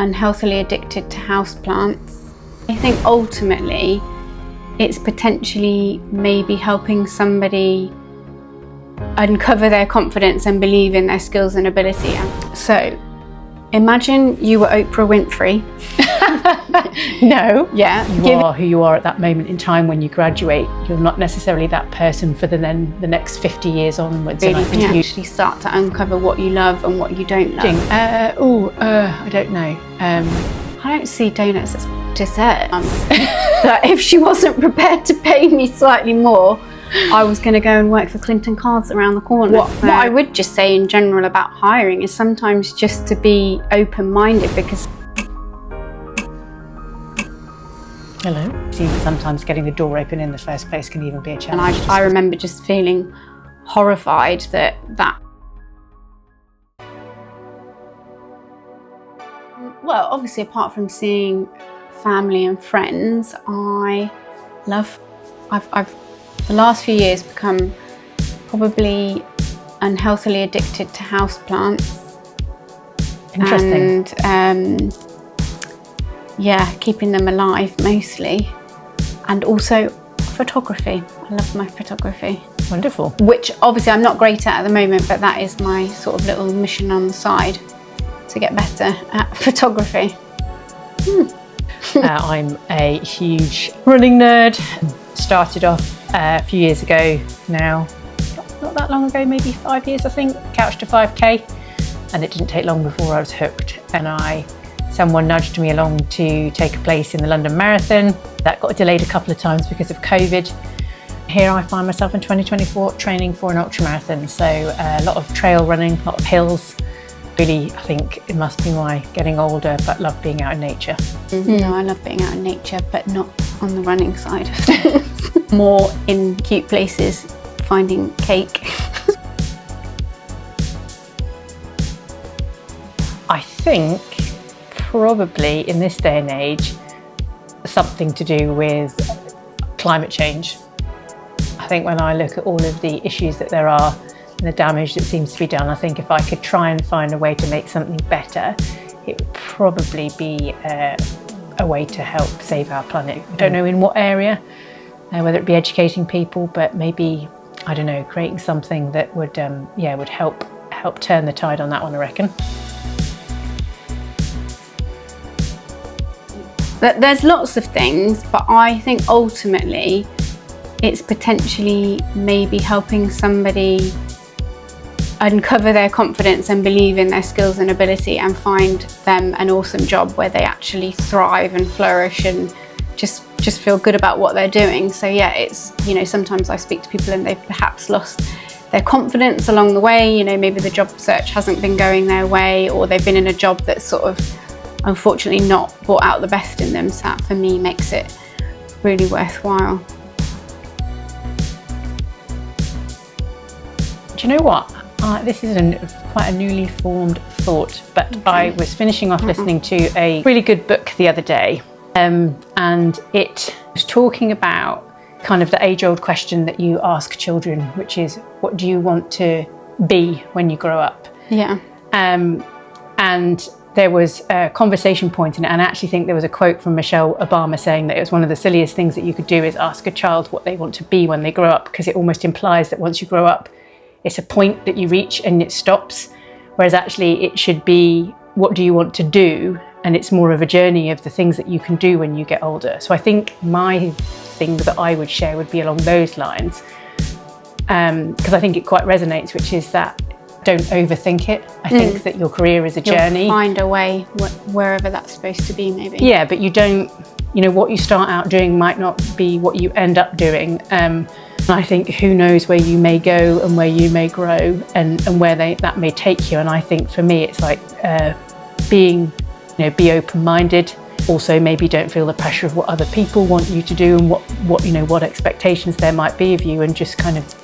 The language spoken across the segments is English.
unhealthily addicted to houseplants. I think ultimately it's potentially maybe helping somebody uncover their confidence and believe in their skills and ability. So imagine you were Oprah Winfrey. No. Yeah. You are who you are at that moment in time when you graduate. You're not necessarily that person for the next 50 years onwards. Really, and I think you actually start to uncover what you love and what you don't love. I don't know. I don't see donuts as dessert. That if she wasn't prepared to pay me slightly more, I was going to go and work for Clinton Cards around the corner. What I would just say in general about hiring is sometimes just to be open-minded, because Hello. See, sometimes getting the door open in the first place can even be a and challenge. I remember just feeling horrified that well, obviously apart from seeing family and friends, I've the last few years become probably unhealthily addicted to houseplants. Interesting. And keeping them alive mostly. And also photography. I love my photography. Wonderful. Which obviously I'm not great at the moment, but that is my sort of little mission on the side, to get better at photography. I'm a huge running nerd. Started off a few years ago now, not that long ago, maybe 5 years I think, couch to 5k, and it didn't take long before I was hooked, and someone nudged me along to take a place in the London Marathon. That got delayed a couple of times because of COVID. Here I find myself in 2024 training for an ultramarathon, so a lot of trail running, a lot of hills. Really, I think it must be my getting older, but love being out in nature. No, I love being out in nature, but not on the running side of things. More in cute places, finding cake. I think probably in this day and age, something to do with climate change. I think when I look at all of the issues that there are and the damage that seems to be done, I think if I could try and find a way to make something better, it would probably be a way to help save our planet. I don't know in what area, whether it be educating people, but maybe, I don't know, creating something that would help turn the tide on that one, I reckon. There's lots of things, but I think ultimately it's potentially maybe helping somebody uncover their confidence and believe in their skills and ability and find them an awesome job where they actually thrive and flourish and just feel good about what they're doing. So yeah, it's, sometimes I speak to people and they've perhaps lost their confidence along the way, maybe the job search hasn't been going their way, or they've been in a job that's sort of unfortunately not brought out the best in them. So that for me makes it really worthwhile. Do you know what? This is quite a newly formed thought, but okay. I was finishing off listening to a really good book the other day, and it was talking about kind of the age-old question that you ask children, which is, what do you want to be when you grow up? Yeah. And there was a conversation point in it, and I actually think there was a quote from Michelle Obama saying that it was one of the silliest things that you could do is ask a child what they want to be when they grow up, because it almost implies that once you grow up, it's a point that you reach and it stops, whereas actually it should be, what do you want to do? And it's more of a journey of the things that you can do when you get older. So I think my thing that I would share would be along those lines, because I think it quite resonates, which is that don't overthink it. I think that your career is a journey. You'll find a way wherever that's supposed to be, maybe. Yeah, but you don't, what you start out doing might not be what you end up doing. And I think who knows where you may go and where you may grow and where that may take you. And I think for me, it's like be open-minded. Also, maybe don't feel the pressure of what other people want you to do and what expectations there might be of you, and just kind of,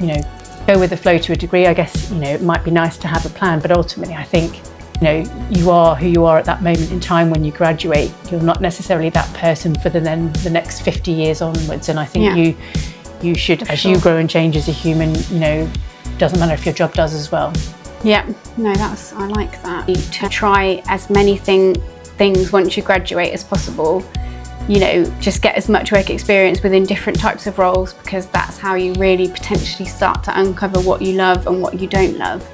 go with the flow to a degree. I guess, it might be nice to have a plan, but ultimately I think, you are who you are at that moment in time when you graduate. You're not necessarily that person for the next 50 years onwards. And I think you should, as you grow and change as a human, doesn't matter if your job does as well. Yeah, no, I like that. To try as many things once you graduate as possible. You know, just get as much work experience within different types of roles, because that's how you really potentially start to uncover what you love and what you don't love.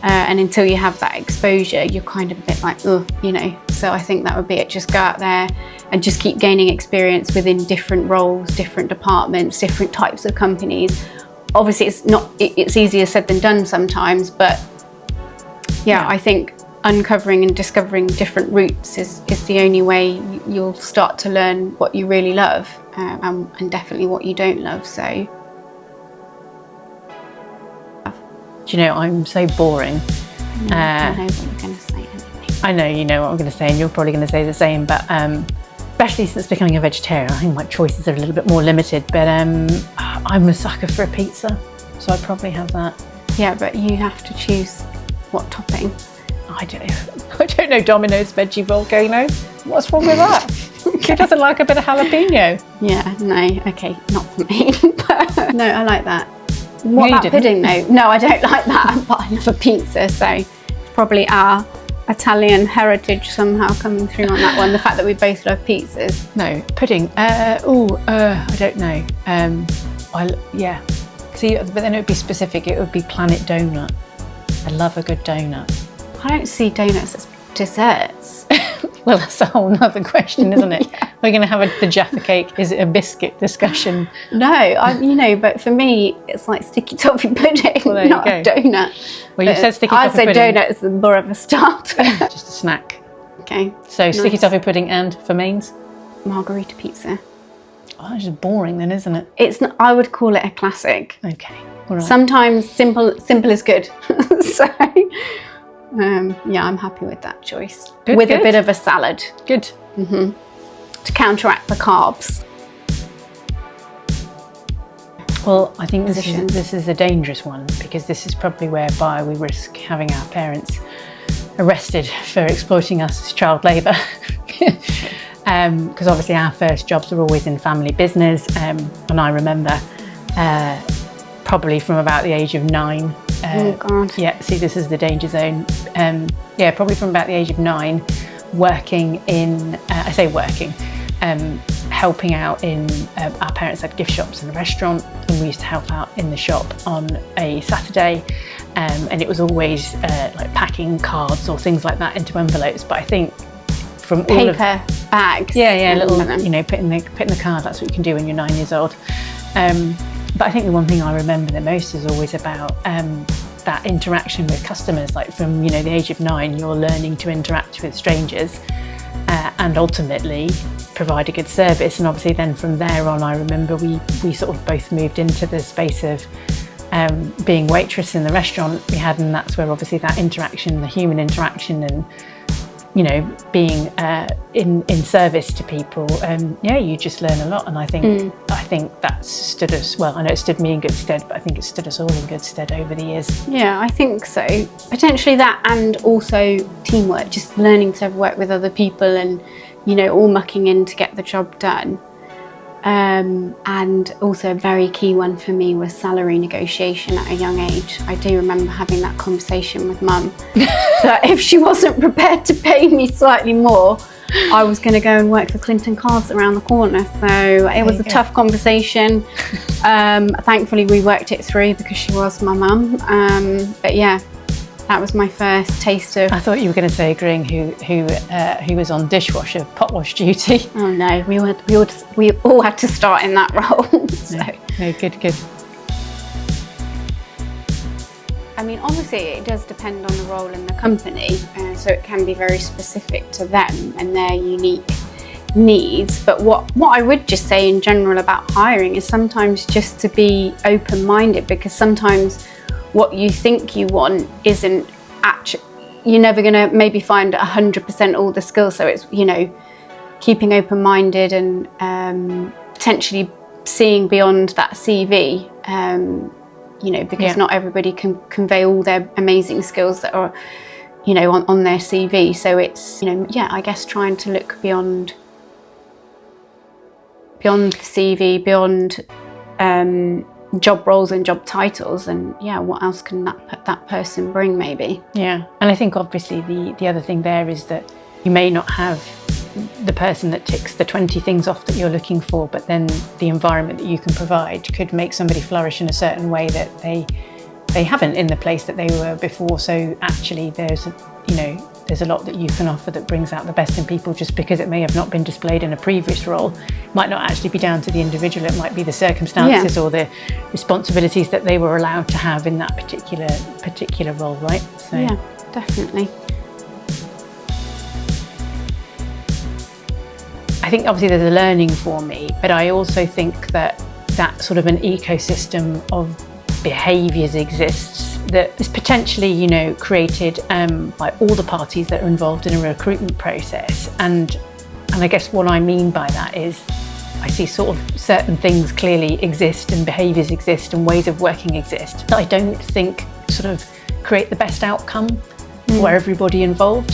And until you have that exposure, you're kind of a bit like, oh, you know. So I think that would be it. Just go out there and just keep gaining experience within different roles, different departments, different types of companies. Obviously, it's easier said than done sometimes, but yeah, I think uncovering and discovering different routes is the only way you'll start to learn what you really love, and definitely what you don't love. So. Do you know, I'm so boring. I know what you're going to say anyway. I know you know what I'm going to say, and you're probably going to say the same, but especially since becoming a vegetarian, I think my choices are a little bit more limited, but I'm a sucker for a pizza, so I'd probably have that. Yeah, but you have to choose what topping. I don't know, Domino's veggie volcano. What's wrong with that? Who doesn't like a bit of jalapeno? Yeah, no, okay, not for me. But no, I like that. What about pudding though? No, I don't like that, but I love a pizza, so it's probably our Italian heritage somehow coming through on that one. The fact that we both love pizzas. No, pudding. I don't know. Yeah. See, but then it would be specific. It would be Planet Donut. I love a good donut. I don't see donuts as desserts. Well, that's a whole nother question, isn't it? Yeah. We're going to have the Jaffa cake, is it a biscuit discussion. No, but for me, it's like sticky toffee pudding, well, not a donut. Well, you said sticky toffee pudding. I'd say donuts are more of a starter. Just a snack. Okay. So sticky toffee pudding and for mains? Margherita pizza. Oh, that's just boring then, isn't it? It's not, I would call it a classic. Okay. All right. Sometimes simple is good. So, yeah, I'm happy with that choice. Good, with a bit of a salad. Good. To counteract the carbs. Well, I think this is a dangerous one, because this is probably whereby we risk having our parents arrested for exploiting us as child labour. Because obviously our first jobs are always in family business, and I remember probably from about the age of 9. Oh God. Yeah, see, this is the danger zone. Yeah, probably from about the age of 9, working in, helping out in, our parents had gift shops and a restaurant, and we used to help out in the shop on a Saturday, and it was always like packing cards or things like that into envelopes. But I think from all paper bags. Yeah, little, you know, put in the card. That's what you can do when you're 9 years old. But I think the one thing I remember the most is always about that interaction with customers. Like from, you know, the age of 9, you're learning to interact with strangers and ultimately provide a good service. And obviously then from there on, I remember we sort of both moved into the space of being waitress in the restaurant we had, and that's where obviously that interaction, the human interaction, and you know, being in service to people, yeah, you just learn a lot. And I think that stood us, well, I know it stood me in good stead, but I think it stood us all in good stead over the years. Yeah, I think so. Potentially that, and also teamwork, just learning to work with other people and, you know, all mucking in to get the job done. And also a very key one for me was salary negotiation at a young age. I do remember having that conversation with Mum that if she wasn't prepared to pay me slightly more, I was going to go and work for Clinton Cards around the corner. So it was a tough conversation. Thankfully we worked it through because she was my mum. But yeah, that was my first taste of... I thought you were going to say agreeing who was on dishwasher, pot wash duty. Oh no, we all had to start in that role. So. No, good. I mean, obviously it does depend on the role in the company, so it can be very specific to them and their unique needs. But what I would just say in general about hiring is sometimes just to be open-minded, because sometimes what you think you want isn't actually, you're never going to maybe find 100% all the skills. So it's, you know, keeping open-minded and potentially seeing beyond that CV, you know, because not everybody can convey all their amazing skills that are, you know, on their CV. So it's, you know, yeah, I guess trying to look beyond the CV, beyond job roles and job titles, and yeah, what else can that person bring maybe? Yeah, and I think obviously the other thing there is that You may not have the person that ticks the 20 things off that you're looking for, but then the environment that you can provide could make somebody flourish in a certain way that they haven't in the place that they were before. So actually there's a lot that you can offer that brings out the best in people, just because it may have not been displayed in a previous role. It might not actually be down to the individual, it might be the circumstances or the responsibilities that they were allowed to have in that particular role, right? So yeah, definitely. I think obviously there's a learning for me, but I also think that sort of an ecosystem of behaviours exists that is potentially, created by all the parties that are involved in a recruitment process. And I guess what I mean by that is I see sort of certain things clearly exist and behaviours exist and ways of working exist that I don't think sort of create the best outcome for everybody involved.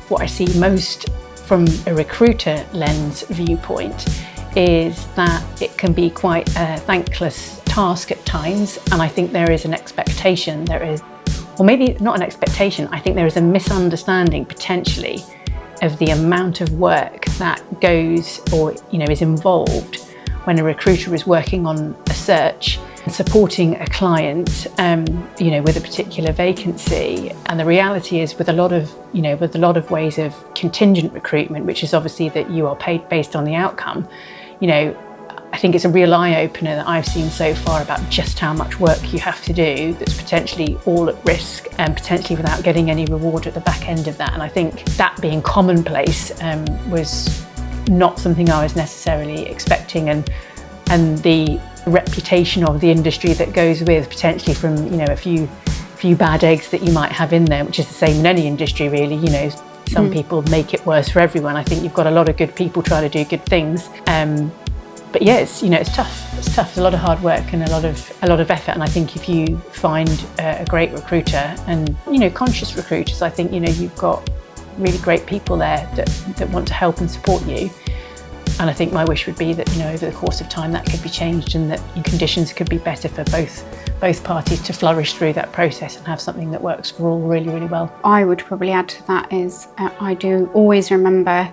What I see most from a recruiter lens viewpoint is that it can be quite a thankless task at times, and I think there is an expectation, or maybe not an expectation, I think there is a misunderstanding potentially of the amount of work that goes or is involved when a recruiter is working on a search and supporting a client with a particular vacancy. And the reality is with a lot of ways of contingent recruitment, which is obviously that you are paid based on the outcome, I think it's a real eye-opener that I've seen so far about just how much work you have to do that's potentially all at risk and potentially without getting any reward at the back end of that. And I think that being commonplace was not something I was necessarily expecting, and the reputation of the industry that goes with potentially from a few bad eggs that you might have in there, which is the same in any industry really. Some people make it worse for everyone. I think you've got a lot of good people trying to do good things. But yeah, it's tough. It's tough. It's a lot of hard work and a lot of effort. And I think if you find a great recruiter and conscious recruiters, I think you've got really great people there that want to help and support you. And I think my wish would be that over the course of time that could be changed and that conditions could be better for both parties to flourish through that process and have something that works for all really, really well. I would probably add to that is I do always remember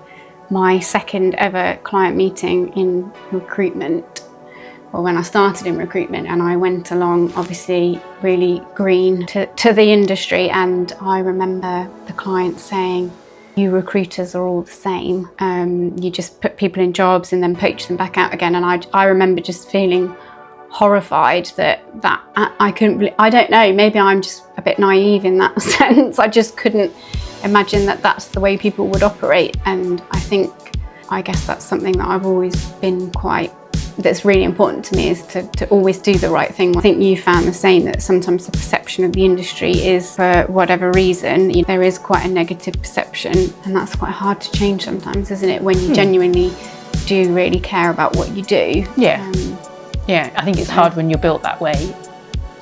my second ever client meeting in recruitment, or when I started in recruitment, and I went along obviously really green to the industry, and I remember the client saying, "You recruiters are all the same. You just put people in jobs and then poach them back out again." And I remember just feeling horrified that I couldn't believe, I don't know, maybe I'm just a bit naive in that sense. I just couldn't imagine that that's the way people would operate. And I guess that's something that I've always been that's really important to me, is to always do the right thing. I think you found the same, that sometimes the perception of the industry is, for whatever reason, there is quite a negative perception, and that's quite hard to change sometimes, isn't it, when you genuinely do really care about what you do. Yeah, I think it's hard when you're built that way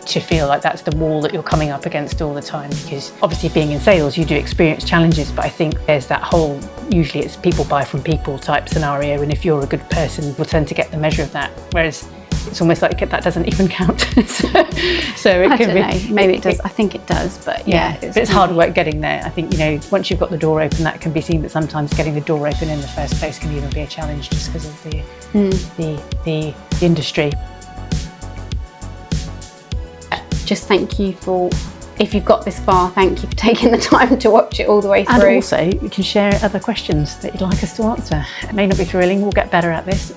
to feel like that's the wall that you're coming up against all the time, because obviously being in sales you do experience challenges, but I think there's that whole, usually it's people buy from people type scenario, and if you're a good person you'll tend to get the measure of that, whereas it's almost like that doesn't even count. so it can be, maybe it does. I think it does, but yeah, it's hard work getting there. I think once you've got the door open, that can be seen, but sometimes getting the door open in the first place can even be a challenge just because of the industry. Just thank you if you've got this far, thank you for taking the time to watch it all the way through. And also you can share other questions that you'd like us to answer. It may not be thrilling, we'll get better at this.